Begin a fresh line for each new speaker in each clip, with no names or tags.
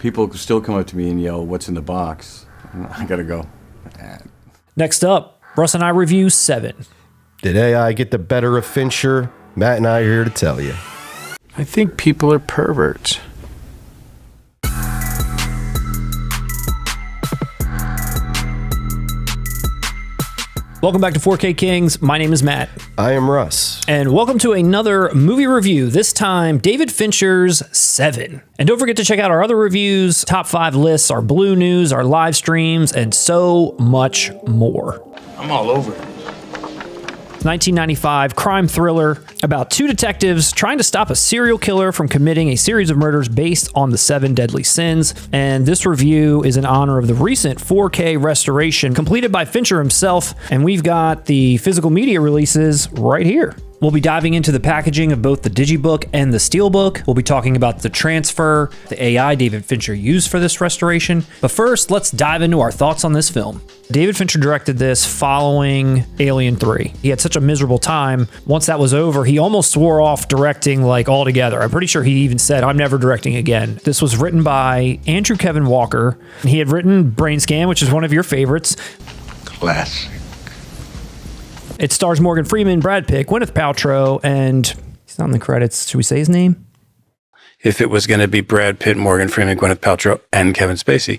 People still come up to me and yell, "What's in the box?" And I gotta go.
Next up, Russ and I review 7.
Did AI get the better of Fincher? Matt and I are here to tell you.
I think people are perverts.
Welcome back to 4K Kings. My name is Matt.
I am Russ.
And welcome to another movie review, this time David Fincher's 7. And don't forget to check out our other reviews, top 5 lists, our Blue News, our live streams, and so much more.
I'm all over it.
1995 crime thriller about 2 detectives trying to stop a serial killer from committing a series of murders based on the 7 deadly sins. And this review is in honor of the recent 4K restoration completed by Fincher himself. And we've got the physical media releases right here. We'll be diving into the packaging of both the Digibook and the Steelbook. We'll be talking about the transfer, the AI David Fincher used for this restoration. But first, let's dive into our thoughts on this film. David Fincher directed this following Alien 3. He had such a miserable time. Once that was over, he almost swore off directing like altogether. I'm pretty sure he even said, "I'm never directing again." This was written by Andrew Kevin Walker. He had written Brain Scan, which is one of your favorites.
Classic.
It stars Morgan Freeman, Brad Pitt, Gwyneth Paltrow, and he's not in the credits. Should we say his name?
If it was going to be Brad Pitt, Morgan Freeman, Gwyneth Paltrow, and Kevin Spacey,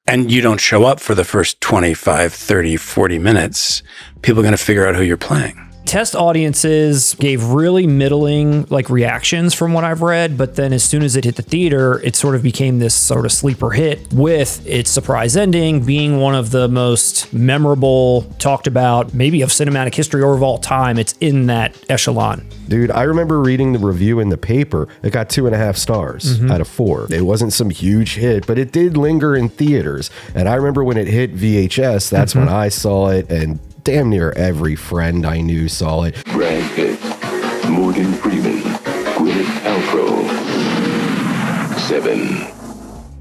and you don't show up for the first 25, 30, 40 minutes, people are going to figure out who you're playing.
Test audiences gave really middling reactions from what I've read, but then as soon as it hit the theater, it sort of became this sort of sleeper hit with its surprise ending being one of the most memorable, talked about, maybe of cinematic history or of all time. It's in that echelon.
Dude, I remember reading the review in the paper. It got 2.5 stars out of 4. It wasn't some huge hit, but it did linger in theaters. And I remember when it hit VHS, that's when I saw it, and damn near every friend I knew saw it.
Brad Pitt, Morgan Freeman, Gwyneth Paltrow. 7.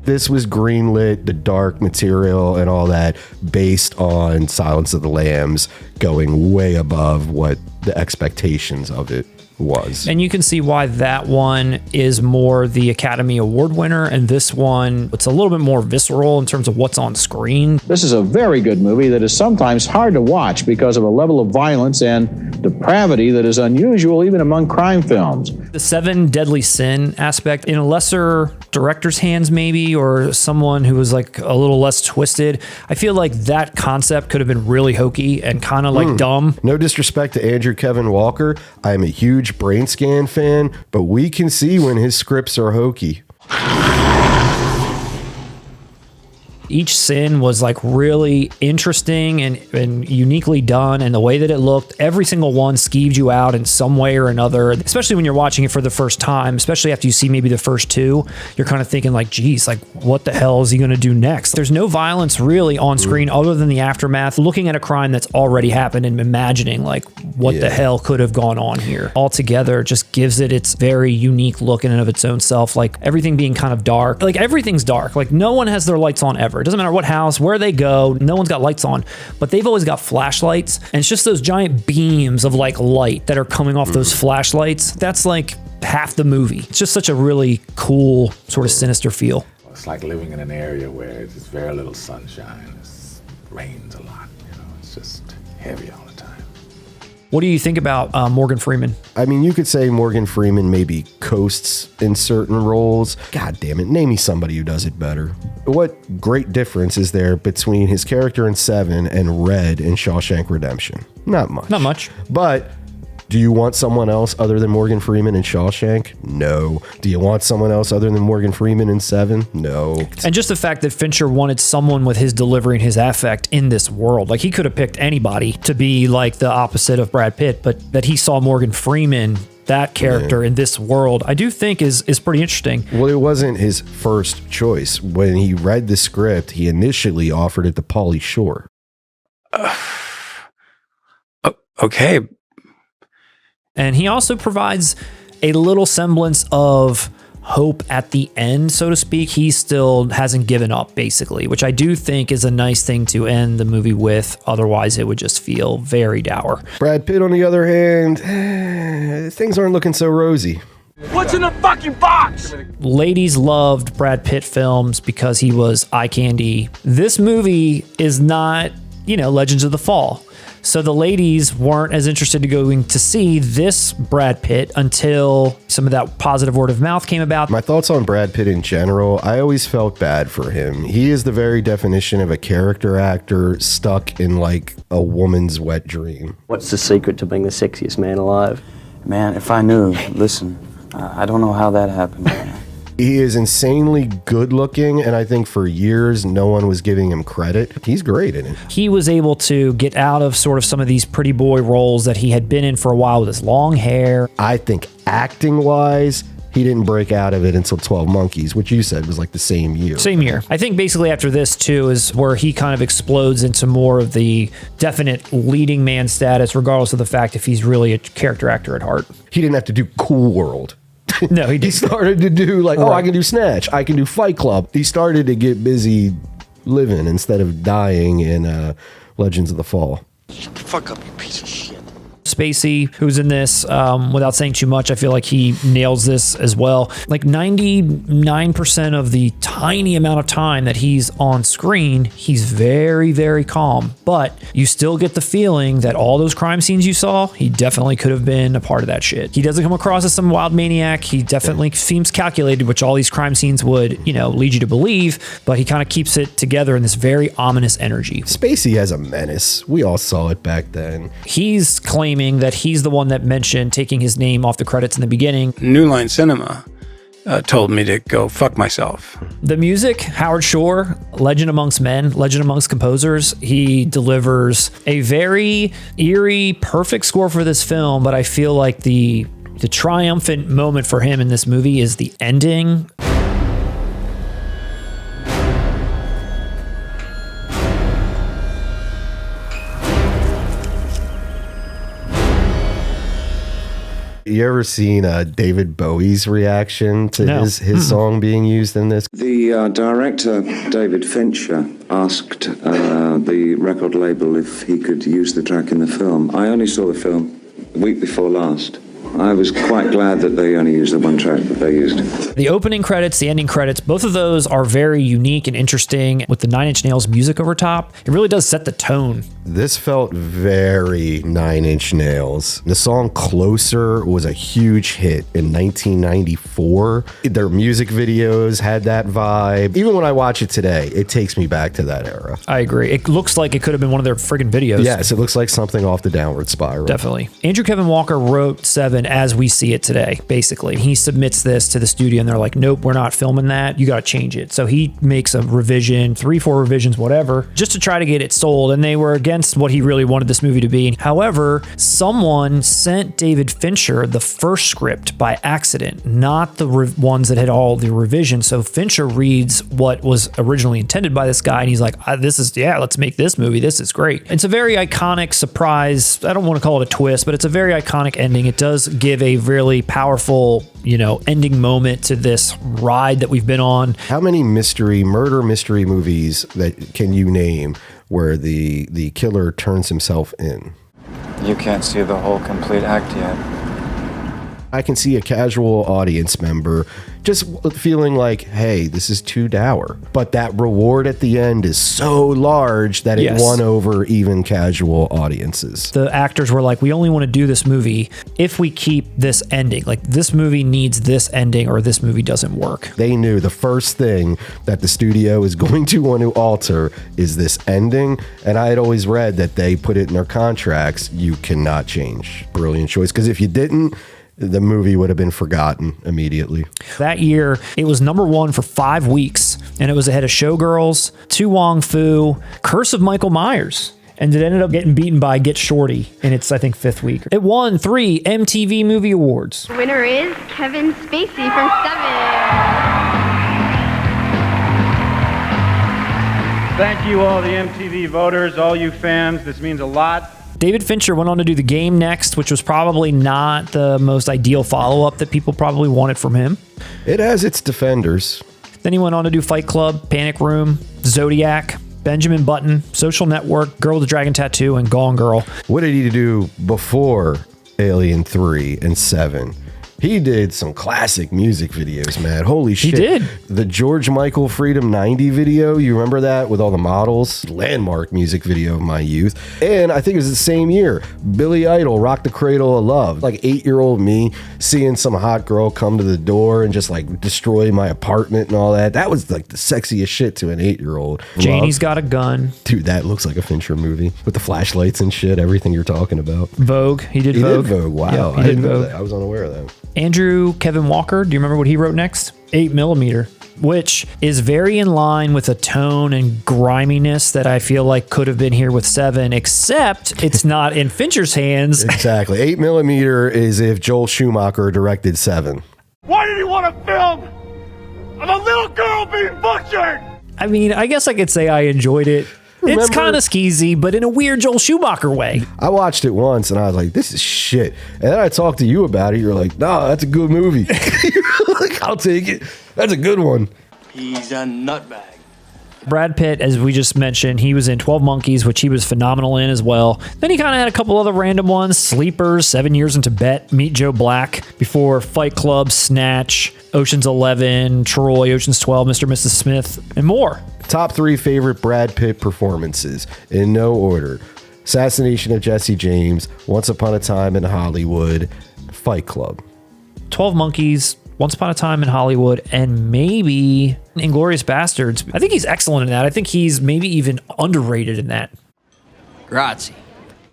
This was greenlit, the dark material and all that, based on Silence of the Lambs, going way above what the expectations of it was.
And you can see why that one is more the Academy Award winner, and this one, it's a little bit more visceral in terms of what's on screen.
This is a very good movie that is sometimes hard to watch because of a level of violence and depravity that is unusual even among crime films.
The 7 deadly sin aspect in a lesser director's hands maybe, or someone who was like a little less twisted, I feel like that concept could have been really hokey and kind of like dumb.
No disrespect to Andrew Kevin Walker. I am a huge Brain Scan fan, but we can see when his scripts are hokey.
Each sin was like really interesting and uniquely done, and the way that it looked, every single one skeeved you out in some way or another, especially when you're watching it for the first time, especially after you see maybe the first 2, you're kind of thinking like, geez, like what the hell is he going to do next? There's no violence really on screen other than the aftermath, looking at a crime that's already happened and imagining like what the hell could have gone on here. Altogether, it just gives it its very unique look in and of its own self, like everything being kind of dark, like everything's dark, like no one has their lights on ever. It doesn't matter what house, where they go, no one's got lights on, but they've always got flashlights, and it's just those giant beams of like light that are coming off those flashlights. That's like half the movie. It's just such a really cool, sort of sinister feel.
It's like living in an area where there's very little sunshine. It rains a lot, it's just heavy all the time.
What do you think about Morgan Freeman?
I mean, you could say Morgan Freeman maybe coasts in certain roles. God damn it, name me somebody who does it better. What great difference is there between his character in 7 and Red in Shawshank Redemption? Not much.
Not much.
But do you want someone else other than Morgan Freeman in Shawshank? No. Do you want someone else other than Morgan Freeman in 7? No.
And just the fact that Fincher wanted someone with his delivery and his affect in this world. Like, he could have picked anybody to be like the opposite of Brad Pitt, but that he saw Morgan Freeman, that character in this world, I do think is pretty interesting.
Well, it wasn't his first choice. When he read the script, he initially offered it to Pauly Shore.
Okay.
And he also provides a little semblance of hope at the end, so to speak. He still hasn't given up, basically, which I do think is a nice thing to end the movie with. Otherwise, it would just feel very dour.
Brad Pitt, on the other hand, things aren't looking so rosy.
What's in the fucking box?
Ladies loved Brad Pitt films because he was eye candy. This movie is not, Legends of the Fall. So the ladies weren't as interested in going to see this Brad Pitt until some of that positive word of mouth came about.
My thoughts on Brad Pitt in general, I always felt bad for him. He is the very definition of a character actor stuck in like a woman's wet dream.
What's the secret to being the sexiest man alive?
Man, if I knew, listen, I don't know how that happened.
He is insanely good looking, and I think for years no one was giving him credit. He's great in it.
He was able to get out of sort of some of these pretty boy roles that he had been in for a while with his long hair.
I think acting wise, he didn't break out of it until 12 Monkeys, which you said was like the same year.
Same year. I think basically after this too is where he kind of explodes into more of the definite leading man status, regardless of the fact if he's really a character actor at heart.
He didn't have to do Cool World.
No, he didn't.
He started to do like, I can do Snatch, I can do Fight Club. He started to get busy living instead of dying in Legends of the Fall.
Shut the fuck up, you piece of shit.
Spacey, who's in this, without saying too much, I feel like he nails this as well. Like 99% of the tiny amount of time that he's on screen, he's very, very calm. But you still get the feeling that all those crime scenes you saw, he definitely could have been a part of that shit. He doesn't come across as some wild maniac. He definitely seems calculated, which all these crime scenes would, lead you to believe. But he kind of keeps it together in this very ominous energy.
Spacey has a menace. We all saw it back then.
He's claiming that he's the one that mentioned taking his name off the credits in the beginning.
New Line Cinema told me to go fuck myself.
The music, Howard Shore, legend amongst men, legend amongst composers. He delivers a very eerie, perfect score for this film, but I feel like the triumphant moment for him in this movie is the ending.
You ever seen David Bowie's reaction to his song being used in this?
The director, David Fincher, asked the record label if he could use the track in the film. I only saw the film the week before last. I was quite glad that they only used the one track that they used.
The opening credits, the ending credits, both of those are very unique and interesting with the Nine Inch Nails music over top. It really does set the tone.
This felt very Nine Inch Nails. The song Closer was a huge hit in 1994. Their music videos had that vibe. Even when I watch it today, it takes me back to that era.
I agree. It looks like it could have been one of their friggin' videos.
Yes, it looks like something off the Downward Spiral.
Definitely. Andrew Kevin Walker wrote Seven as we see it today, basically. He submits this to the studio and they're like, nope, we're not filming that. You got to change it. So he makes a revision, 3-4 revisions, whatever, just to try to get it sold. And they were against what he really wanted this movie to be. However, someone sent David Fincher the first script by accident, not the ones that had all the revisions. So Fincher reads what was originally intended by this guy and he's like, let's make this movie. This is great. It's a very iconic surprise. I don't want to call it a twist, but it's a very iconic ending. It does give a really powerful, ending moment to this ride that we've been on.
How many murder mystery movies that can you name where the killer turns himself in?
You can't see the whole complete act yet.
I can see a casual audience member just feeling like, hey, this is too dour. But that reward at the end is so large that it won over even casual audiences.
The actors were like, we only want to do this movie if we keep this ending. Like, this movie needs this ending or this movie doesn't work.
They knew the first thing that the studio is going to want to alter is this ending. And I had always read that they put it in their contracts. You cannot change. Brilliant choice. Because if you didn't, the movie would have been forgotten immediately.
That year, it was #1 for 5 weeks, and it was ahead of Showgirls, To Wong Fu, Curse of Michael Myers, and it ended up getting beaten by Get Shorty in its, I think, 5th week. It won 3 MTV Movie Awards.
The winner is Kevin Spacey for 7.
Thank you, all the MTV voters, all you fans. This means a lot.
David Fincher went on to do The Game next, which was probably not the most ideal follow-up that people probably wanted from him.
It has its defenders.
Then he went on to do Fight Club, Panic Room, Zodiac, Benjamin Button, Social Network, Girl with the Dragon Tattoo, and Gone Girl.
What did he do before Alien 3 and 7? He did some classic music videos, man. Holy shit.
He did.
The George Michael Freedom 90 video, you remember that with all the models? Landmark music video of my youth. And I think it was the same year, Billy Idol, Rock the Cradle of Love. Like 8-year-old me seeing some hot girl come to the door and just like destroy my apartment and all that. That was like the sexiest shit to an 8-year-old.
Janie's Got a Gun.
Dude, that looks like a Fincher movie with the flashlights and shit, everything you're talking about.
Vogue. He did Vogue.
Wow.
Yep,
I didn't know that. I was unaware of that.
Andrew Kevin Walker. Do you remember what he wrote next? 8mm, which is very in line with a tone and griminess that I feel like could have been here with 7, except it's not in Fincher's hands.
Exactly. 8mm is if Joel Schumacher directed 7.
Why did he want to film of a little girl being butchered?
I mean, I guess I could say I enjoyed it. It's kind of skeezy, but in a weird Joel Schumacher way.
I watched it once and I was like, this is shit. And then I talked to you about it. You're like, no, that's a good movie. Like, I'll take it. That's a good one.
He's a nutbag.
Brad Pitt, as we just mentioned, he was in 12 Monkeys, which he was phenomenal in as well. Then he kind of had a couple other random ones. Sleepers, 7 Years in Tibet, Meet Joe Black, before Fight Club, Snatch, Ocean's 11, Troy, Ocean's 12, Mr. and Mrs. Smith, and more.
Top 3 favorite Brad Pitt performances in no order. Assassination of Jesse James, Once Upon a Time in Hollywood, Fight Club.
12 Monkeys, Once Upon a Time in Hollywood, and maybe Inglourious Bastards. I think he's excellent in that. I think he's maybe even underrated in that.
Grazie.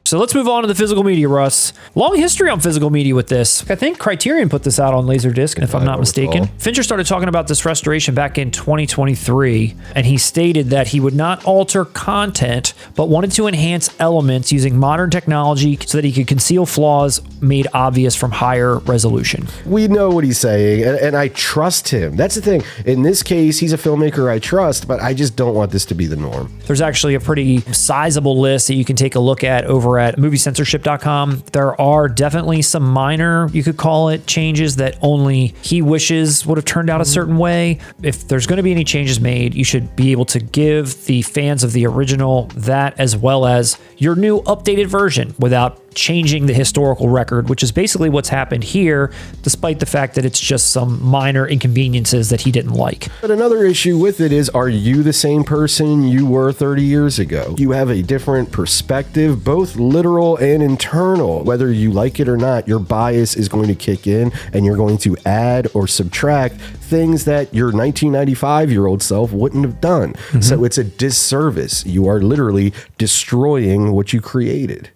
So let's move on to the physical media, Russ. Long history on physical media with this. I think Criterion put this out on Laserdisc, if I'm not mistaken. Fincher started talking about this restoration back in 2023, and he stated that he would not alter content, but wanted to enhance elements using modern technology so that he could conceal flaws made obvious from higher resolution.
We know what he's saying, and I trust him. That's the thing. In this case, he's a filmmaker I trust, but I just don't want this to be the norm.
There's actually a pretty sizable list that you can take a look at over at moviecensorship.com. There are definitely some minor, you could call it, changes that only he wishes would have turned out a certain way. If there's going to be any changes made, you should be able to give the fans of the original that, as well as your new updated version, without changing the historical record, which is basically what's happened here, despite the fact that it's just some minor inconveniences that he didn't like.
But another issue with it is, are you the same person you were 30 years ago? You have a different perspective, both literal and internal. Whether you like it or not, your bias is going to kick in and you're going to add or subtract things that your 1995-year-old self wouldn't have done. So it's a disservice. You are literally destroying what you created.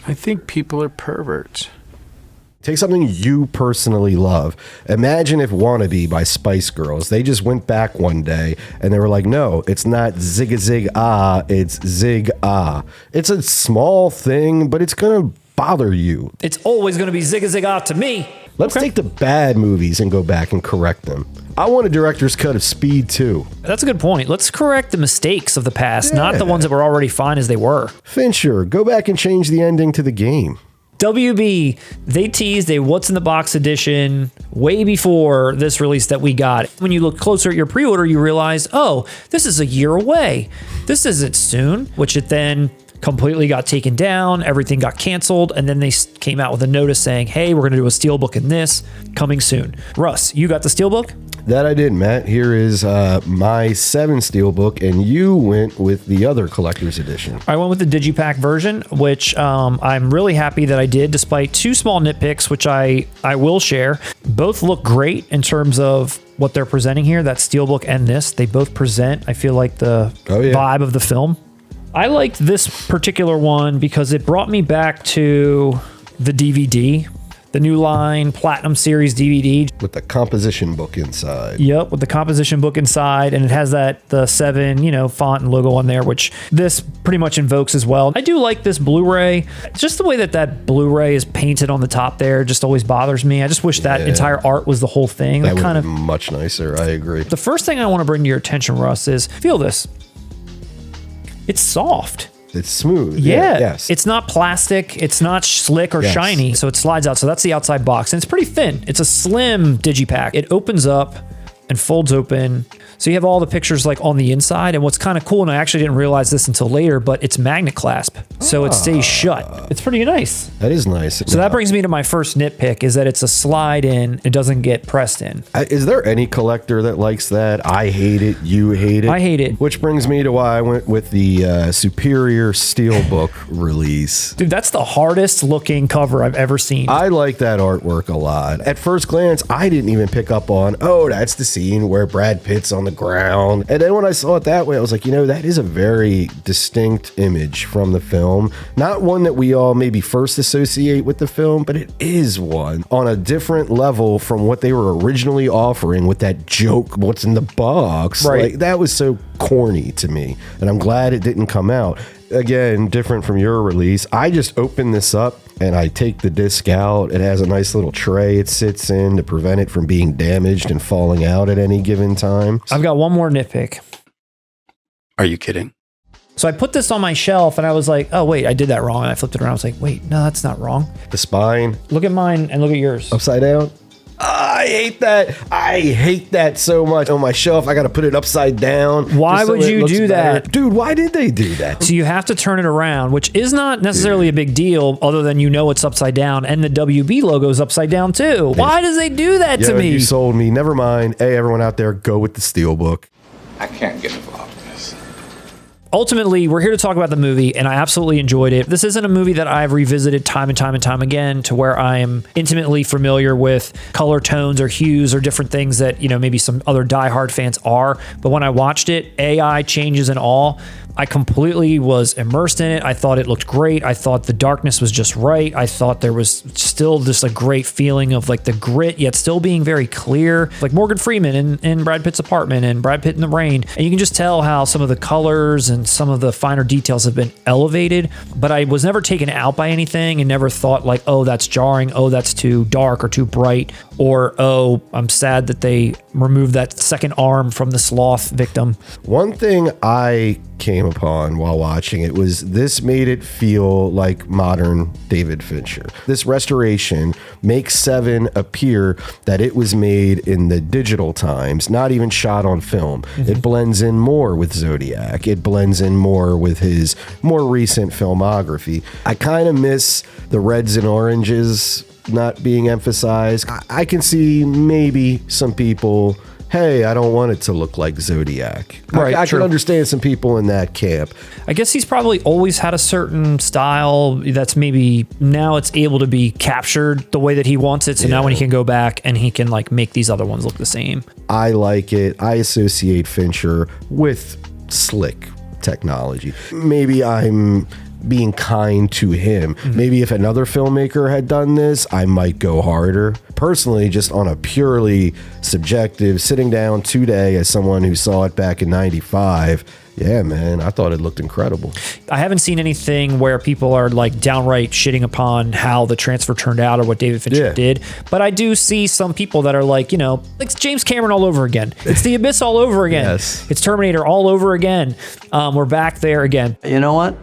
I think people are perverts.
Take something you personally love. Imagine if Wannabe by Spice Girls, they just went back one day and they were like, no, it's not zig a zig ah, it's zig ah. It's a small thing, but it's going to bother you.
It's always going to be zig a zig ah to me.
Let's take the bad movies and go back and correct them. I want a director's cut of Speed 2.
That's a good point. Let's correct the mistakes of the past, not the ones that were already fine as they were.
Fincher, go back and change the ending to the game.
WB, they teased a What's in the Box edition way before this release that we got. When you look closer at your pre-order, you realize, oh, this is a year away. This isn't soon, which it then completely got taken down. Everything got canceled. And then they came out with a notice saying, hey, we're going to do a Steelbook in this coming soon. Russ, you got the Steelbook?
That I did, Matt. Here is my 7 Steelbook, and you went with the other collector's edition.
I went with the Digipack version, which I'm really happy that I did, despite 2 small nitpicks, which I will share. Both look great in terms of what they're presenting here. That Steelbook and this, they both present, I feel like, the vibe of the film. I liked this particular one because it brought me back to the DVD, the New Line Platinum Series DVD.
With the composition book inside.
Yep, with the composition book inside, and it has the 7, font and logo on there, which this pretty much invokes as well. I do like this Blu-ray. Just the way that Blu-ray is painted on the top there just always bothers me. I just wish that entire art was the whole thing.
That would kind of much nicer, I agree.
The first thing I want to bring to your attention, Russ, is feel this. It's soft.
It's smooth.
Yeah.
Yes.
It's not plastic. It's not slick or shiny. So it slides out. So that's the outside box. And it's pretty thin. It's a slim Digipack. It opens up and folds open. So you have all the pictures like on the inside, and what's kind of cool, and I actually didn't realize this until later, but it's magnet clasp, so it stays shut. It's pretty nice.
That is nice.
So that brings me to my first nitpick, is that it's a slide in, it doesn't get pressed in.
Is there any collector that likes that? I hate it. You hate it.
I hate it.
Which brings me to why I went with the superior Steelbook release.
Dude, that's the hardest looking cover I've ever seen.
I like that artwork a lot. At first glance, I didn't even pick up on, oh, that's the scene where Brad Pitt's on the ground. And then when I saw it that way, I was like, that is a very distinct image from the film. Not one that we all maybe first associate with the film, but it is one on a different level from what they were originally offering with that joke, what's in the box.
Right.
Like, that was so corny to me, and I'm glad it didn't come out. Again, different from your release. I just open this up and I take the disc out. It has a nice little tray it sits in to prevent it from being damaged and falling out at any given time.
I've got one more nitpick.
Are you kidding?
So I put this on my shelf and I was like, oh wait, I did that wrong. And I flipped it around. I was like, wait, no, that's not wrong.
The spine.
Look at mine and look at yours.
Upside down. I hate that. I hate that so much. On my shelf, I got to put it upside down.
Why would you do that?
Dude, why did they do that?
So you have to turn it around, which is not necessarily a big deal other than it's upside down, and the WB logo is upside down too. Why does they do that to me?
You sold me. Never mind. Hey, everyone out there, go with the Steelbook.
I can't get involved in this.
Ultimately, we're here to talk about the movie, and I absolutely enjoyed it. This isn't a movie that I've revisited time and time and time again to where I am intimately familiar with color tones or hues or different things that, maybe some other diehard fans are. But when I watched it, AI changes and all, I completely was immersed in it. I thought it looked great. I thought the darkness was just right. I thought there was still just a great feeling of like the grit, yet still being very clear. Like Morgan Freeman in Brad Pitt's apartment and Brad Pitt in the rain. And you can just tell how some of the colors and some of the finer details have been elevated, but I was never taken out by anything and never thought like, oh, that's jarring. Oh, that's too dark or too bright. Or, oh, I'm sad that they removed that second arm from the sloth victim.
One thing I came upon while watching it was this made it feel like modern David Fincher. This restoration makes Seven appear that it was made in the digital times, not even shot on film. It blends in more with Zodiac. It blends in more with his more recent filmography. I kind of miss the reds and oranges not being emphasized. I can see maybe some people, hey, I don't want it to look like Zodiac.
Right,
I can understand some people in that camp.
I guess he's probably always had a certain style that's maybe now it's able to be captured the way that he wants it. So now when he can go back and he can like make these other ones look the same.
I like it. I associate Fincher with slick technology. Maybe I'm being kind to him. Maybe if another filmmaker had done this, I might go harder. Personally, just on a purely subjective, sitting down today as someone who saw it back in 95, yeah, man, I thought it looked incredible.
I haven't seen anything where people are like downright shitting upon how the transfer turned out or what David Fincher did. But I do see some people that are like, it's James Cameron all over again. It's The Abyss all over again.
Yes.
It's Terminator all over again. We're back there again.
You know what?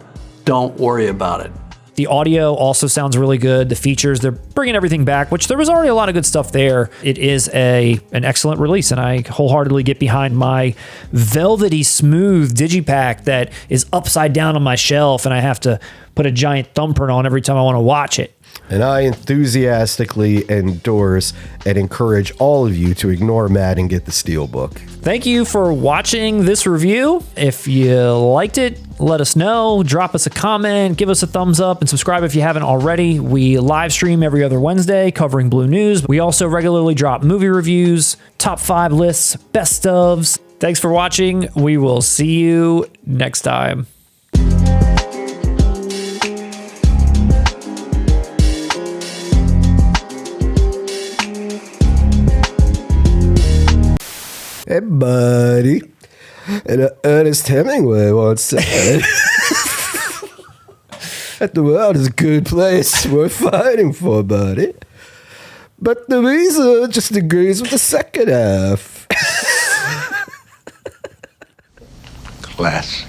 Don't worry about it.
The audio also sounds really good. The features, they're bringing everything back, which there was already a lot of good stuff there. It is an excellent release, and I wholeheartedly get behind my velvety smooth Digipack that is upside down on my shelf, and I have to put a giant thumbprint on every time I want to watch it.
And I enthusiastically endorse and encourage all of you to ignore Matt and get the Steelbook.
Thank you for watching this review. If you liked it, let us know. Drop us a comment, give us a thumbs up, and subscribe if you haven't already. We live stream every other Wednesday covering Blue News. We also regularly drop movie reviews, top 5 lists, best ofs. Thanks for watching. We will see you next time.
Hey, buddy. And Ernest Hemingway once said that the world is a good place worth fighting for, buddy. But the reason just agrees with the second half.
Classic.